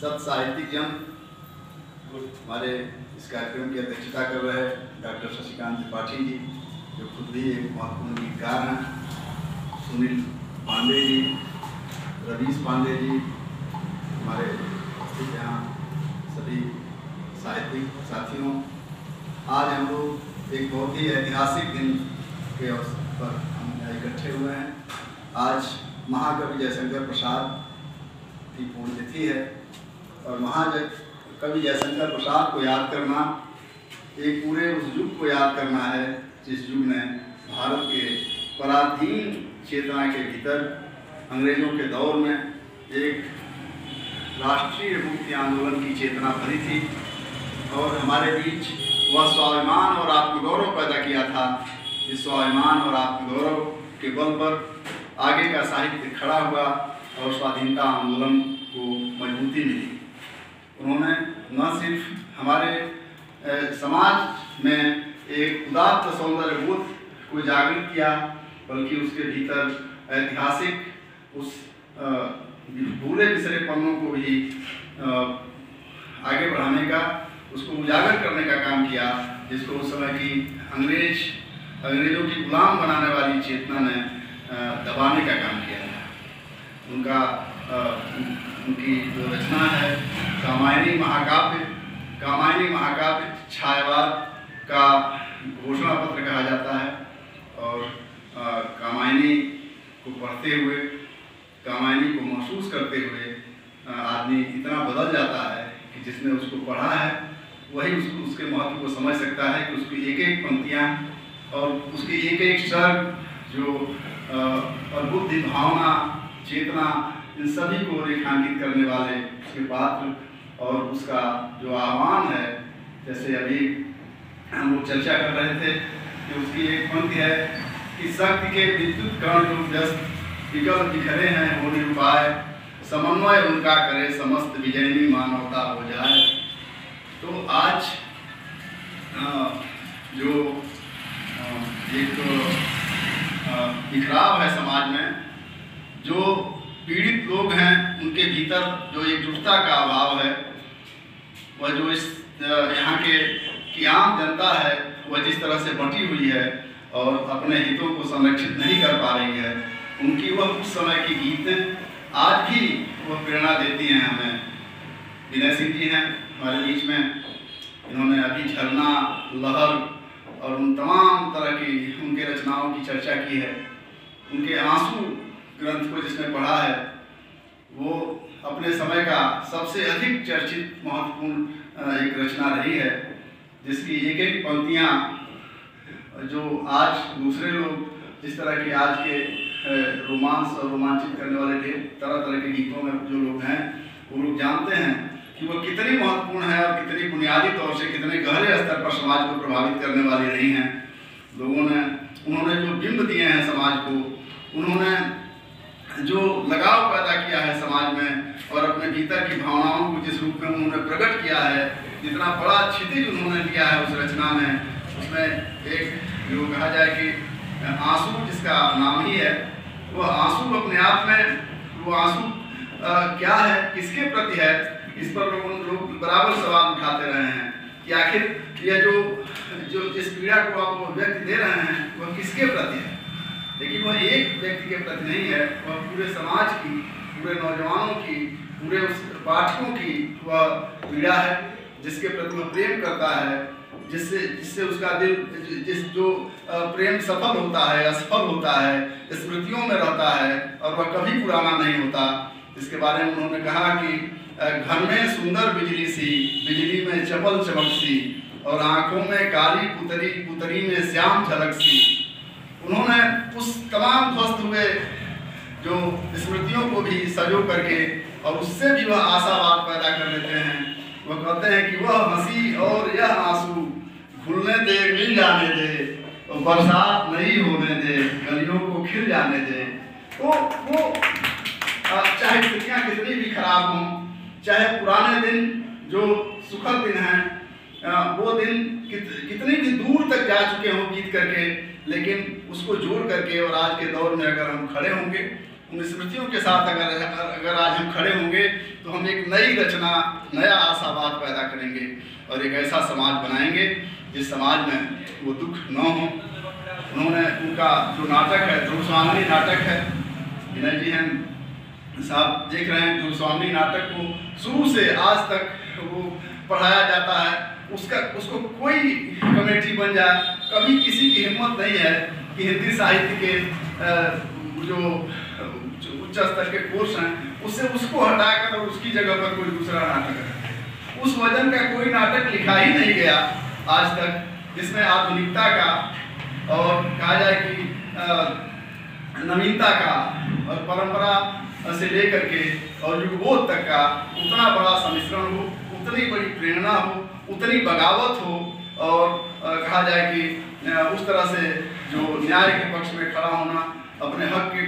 सत साहित्यिक जन हमारे इस कार्यक्रम की अध्यक्षता कर रहे हैं डॉक्टर शशिकांत त्रिपाठी जी, जो खुद भी एक महत्वपूर्ण गीतकार हैं, सुनील पांडे जी, रवीश पांडे जी, हमारे उपस्थित यहाँ सभी साहित्यिक साथियों, आज हम लोग एक बहुत ही ऐतिहासिक दिन के अवसर पर हम यहाँ इकट्ठे हुए हैं। आज महाकवि जयशंकर प्रसाद की पुण्यतिथि है और महाकवि जयशंकर प्रसाद को याद करना एक पूरे उस युग को याद करना है जिस युग ने भारत के पराधीन चेतना के भीतर अंग्रेजों के दौर में एक राष्ट्रीय मुक्ति आंदोलन की चेतना भरी थी और हमारे बीच वह स्वाभिमान और आत्मगौरव पैदा किया था। इस स्वाभिमान और आत्मगौरव के बल पर आगे का साहित्य खड़ा हुआ और स्वाधीनता आंदोलन को मजबूती मिली। उन्होंने न सिर्फ हमारे समाज में एक उदात्त सौंदर्य बोध को जागृत किया, बल्कि उसके भीतर ऐतिहासिक उस भूले बिसरे पन्नों को भी आगे बढ़ाने का, उसको उजागर करने का काम किया, जिसको उस समय की अंग्रेजों की गुलाम बनाने वाली चेतना ने दबाने का काम किया था। उनकी जो रचना है कामायनी महाकाव्य छायावाद का घोषणा पत्र कहा जाता है और कामायनी को पढ़ते हुए, कामायनी को महसूस करते हुए आदमी इतना बदल जाता है कि जिसने उसको पढ़ा है वही उसके महत्व को समझ सकता है कि उसकी एक एक पंक्तियाँ और उसकी एक एक शब्द जो और बुद्धि, भावना, चेतना, इन सभी को रेखांकित करने वाले उसके पात्र और उसका जो आह्वान है। जैसे अभी हम लोग चर्चा कर रहे थे कि उसकी एक पंक्ति है कि शक्ति के विद्युत कण जो व्यस्त विकल्प बिखरे हैं वो निरुपाय, समन्वय उनका करे समस्त विजयनी मानवता हो जाए। तो आज जो एक बिखराव है समाज में, जो पीड़ित लोग हैं उनके भीतर जो एकजुटता का अभाव है, वह जो इस यहाँ की आम जनता है वह जिस तरह से बंटी हुई है और अपने हितों को संरक्षित नहीं कर पा रही है, उनकी वह उस समय की गीतें आज भी वह प्रेरणा देती हैं हमें। विनय सिंह जी हैं हमारे बीच में, इन्होंने अभी झरना, लहर और उन तमाम तरह की उनके रचनाओं की चर्चा की है। उनके आंसू ग्रंथ को जिसने पढ़ा है वो अपने समय का सबसे अधिक चर्चित महत्वपूर्ण एक रचना रही है, जिसकी एक एक पंक्तियाँ जो आज दूसरे लोग जिस तरह के आज के रोमांस और रोमांचित करने वाले तरह तरह के गीतों में जो लोग हैं वो लोग जानते हैं कि वो कितनी महत्वपूर्ण है और कितनी बुनियादी तौर से कितने गहरे स्तर पर समाज को प्रभावित करने वाली रही हैं। उन्होंने जो बिंब दिए हैं समाज को, उन्होंने जो लगाव पैदा किया है समाज में और अपने भीतर की भावनाओं को जिस रूप में उन्होंने प्रकट किया है, जितना बड़ा क्षितिज उन्होंने दिया है उस रचना में, उसमें एक जो कहा जाए कि आंसू जिसका नाम ही है, वो आंसू अपने आप में वो आंसू क्या है, किसके प्रति है, इस पर लोग बराबर सवाल उठाते रहे हैं कि आखिर यह जो जिस पीड़ा को आप व्यक्ति दे रहे हैं वह किसके प्रति है। लेकिन वह एक व्यक्ति के प्रति नहीं है, वह पूरे समाज की, पूरे नौजवानों की, पूरे उस पाठकों की वह पीड़ा है जिसके प्रति वह प्रेम करता है, जिससे उसका दिल जो प्रेम सफल होता है, असफल होता है, स्मृतियों में रहता है और वह कभी पुराना नहीं होता। इसके बारे में उन्होंने कहा कि घर में सुंदर बिजली सी, बिजली में चपल चमक सी और आंखों में काली पुतरी, पुतरी में श्याम झलक सी। उन्होंने उस तमाम ध्वस्त हुए जो स्मृतियों को भी सजो करके और उससे भी वह आशावाद पैदा कर लेते हैं। वह कहते हैं कि वह हंसी और यह आंसू घुलने दे, मिल जाने दे, तो बरसात नहीं होने दे, गलियों को खिल जाने दे। तो वो चाहे स्थितियाँ कितनी भी खराब हों, चाहे पुराने दिन जो सुखद दिन हैं वो दिन कितनी भी दूर तक जा चुके हों बीत करके, लेकिन उसको जोड़ करके और आज के दौर में अगर हम खड़े होंगे उन स्मृतियों के साथ अगर आज हम खड़े होंगे तो हम एक नई रचना, नया आशावाद पैदा करेंगे और एक ऐसा समाज बनाएंगे जिस समाज में वो दुख न हो। उन्होंने उनका जो नाटक है, ध्रुव स्वामिनी नाटक है, विनय जी हैं साहब देख रहे हैं, ध्रुव स्वामिनी नाटक को शुरू से आज तक वो पढ़ाया जाता है। उसको कोई कमेटी बन जाए, कभी किसी की हिम्मत नहीं है कि हिंदी साहित्य के जो उच्च स्तर के कोर्स हैं उसको हटाकर और उसकी जगह पर कोई दूसरा नाटक है। उस वजन का कोई नाटक लिखा ही नहीं गया आज तक जिसमें आधुनिकता का और कहा जाए कि नवीनता का और परंपरा से लेकर के और युगबोध तक का उतना बड़ा सम्मिश्रण हो, उतनी बड़ी प्रेरणा हो, उतनी बगावत हो और कहा जाए कि उस तरह से जो न्याय के पक्ष में खड़ा होना, अपने हक के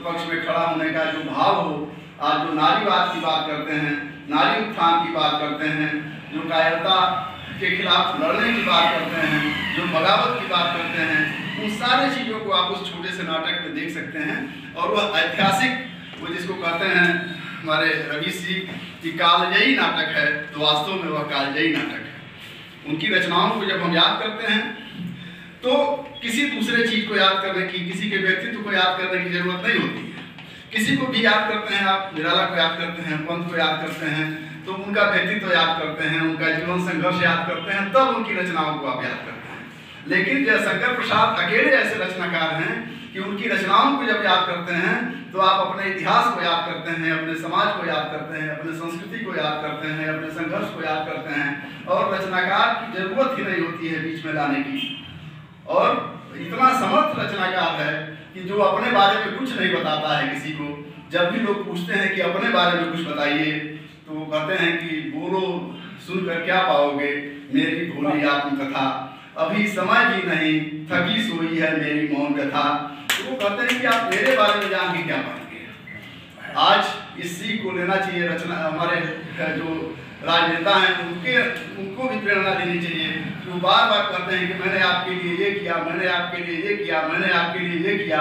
पक्ष में खड़ा होने का जो भाव हो। आज जो नारीवाद की बात करते हैं, नारी उत्थान की बात करते हैं, जो कायरता के खिलाफ लड़ने की बात करते हैं, जो बगावत की बात करते हैं, उन सारी चीज़ों को आप उस छोटे से नाटक में देख सकते हैं। और वह ऐतिहासिक, वो जिसको कहते हैं हमारे रवि जी की कालजयी नाटक है, तो वास्तव में वह कालजयी नाटक है। उनकी रचनाओं को जब हम याद करते हैं तो किसी दूसरे चीज़ को याद करने की, किसी के व्यक्तित्व को याद करने की जरूरत नहीं होती है। किसी को भी याद करते हैं, आप निराला को याद करते हैं, पंत को याद करते हैं, तो उनका व्यक्तित्व याद करते हैं, उनका जीवन संघर्ष याद करते हैं, तब उनकी रचनाओं को आप याद करते हैं। लेकिन जब शंकर प्रसाद अकेले ऐसे रचनाकार हैं कि उनकी रचनाओं को जब याद करते हैं तो आप अपने इतिहास को याद करते हैं, अपने समाज को याद करते हैं, अपने संस्कृति को याद करते हैं, अपने संघर्ष को याद करते हैं और रचनाकार की जरूरत ही नहीं होती है बीच में लाने की। और इतना समर्थ रचनाकार है कि जो अपने बारे में कुछ नहीं बताता है किसी को। जब भी लोग पूछते हैं कि अपने बारे में कुछ बताइए तो वो कहते हैं कि बोलो सुनकर क्या पाओगे मेरी भोली आत्मकथा, अभी समय भी नहीं थकी सोई है मेरी मौन व्यथा। तो वो कहते हैं कि आप मेरे बारे में जान के क्या पाएंगे। आज इस सीख को लेना चाहिए रचना, हमारे जो राजनेता हैं उनको भी प्रेरणा देनी चाहिए। वो बार बार कहते हैं कि मैंने आपके लिए ये किया, मैंने आपके लिए ये किया, मैंने आपके लिए ये किया।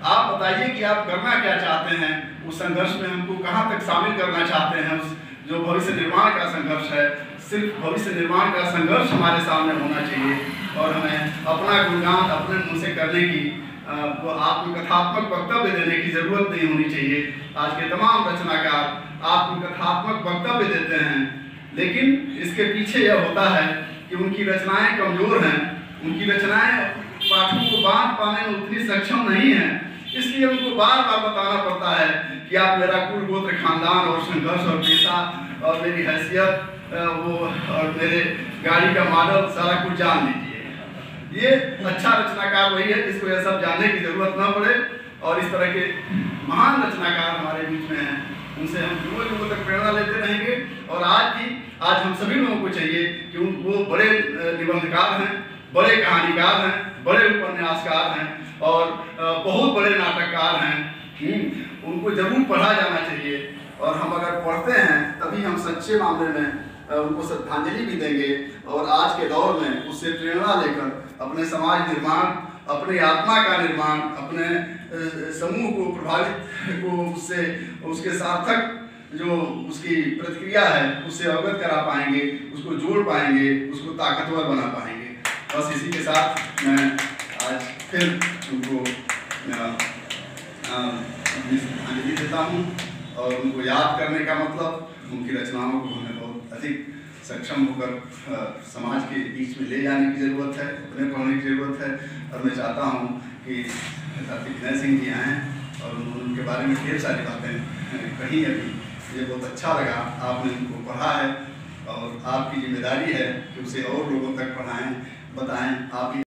आप बताइए कि आप करना क्या चाहते हैं, उस संघर्ष में हमको कहाँ तक शामिल करना चाहते हैं। उस जो भविष्य निर्माण का संघर्ष है, सिर्फ भविष्य निर्माण का संघर्ष हमारे सामने होना चाहिए और हमें अपना गुणगान अपने मुँह से करने की, वो आत्मकथात्मक वक्तव्य देने की जरूरत नहीं होनी चाहिए। आज के तमाम रचनाकार आत्मकथात्मक वक्तव्य देते हैं, लेकिन इसके पीछे यह होता है कि उनकी रचनाएं कमजोर हैं, उनकी रचनाएं पाठकों को बांध पाने में उतनी सक्षम नहीं है। इसलिए उनको बार बार बताना पड़ता है कि आप मेरा कुल गोत्र, खानदान और संघर्ष और पेशा और मेरी हैसियत वो और मेरे गाड़ी का मॉडल सारा कुछ जान लीजिए। ये अच्छा रचनाकार वही है जिसको यह सब जानने की जरूरत न पड़े। और इस तरह के महान रचनाकार हमारे बीच में हैं, उनसे हम युगों तक प्रेरणा लेते रहेंगे। और आज हम सभी लोगों को चाहिए कि वो बड़े निबंधकार हैं, बड़े कहानीकार हैं, बड़े उपन्यासकार हैं और बहुत बड़े नाटककार हैं। उनको जरूर पढ़ा जाना चाहिए और हम अगर पढ़ते हैं तभी हम सच्चे मामले में उनको श्रद्धांजलि भी देंगे और आज के दौर में उससे प्रेरणा लेकर अपने समाज निर्माण, अपनी आत्मा का निर्माण, अपने समूह को प्रभावित को उससे उसके सार्थक जो उसकी प्रतिक्रिया है उससे अवगत करा पाएंगे, उसको जोड़ पाएंगे, उसको ताकतवर बना पाएंगे। बस इसी के साथ मैं आज फिर उनको श्रद्धांजलि देता हूँ और उनको याद करने का मतलब उनकी रचनाओं को हमें बहुत अधिक सक्षम होकर समाज के बीच में ले जाने की ज़रूरत है, अपने पढ़ने की ज़रूरत है। और मैं चाहता हूँ कि विनय सिंह जी आएँ और उनके बारे में ढेर सारी बातें कही। अभी मुझे बहुत अच्छा लगा, आपने उनको पढ़ा है और आपकी जिम्मेदारी है कि उसे और लोगों तक पढ़ाएं, बताएं। आप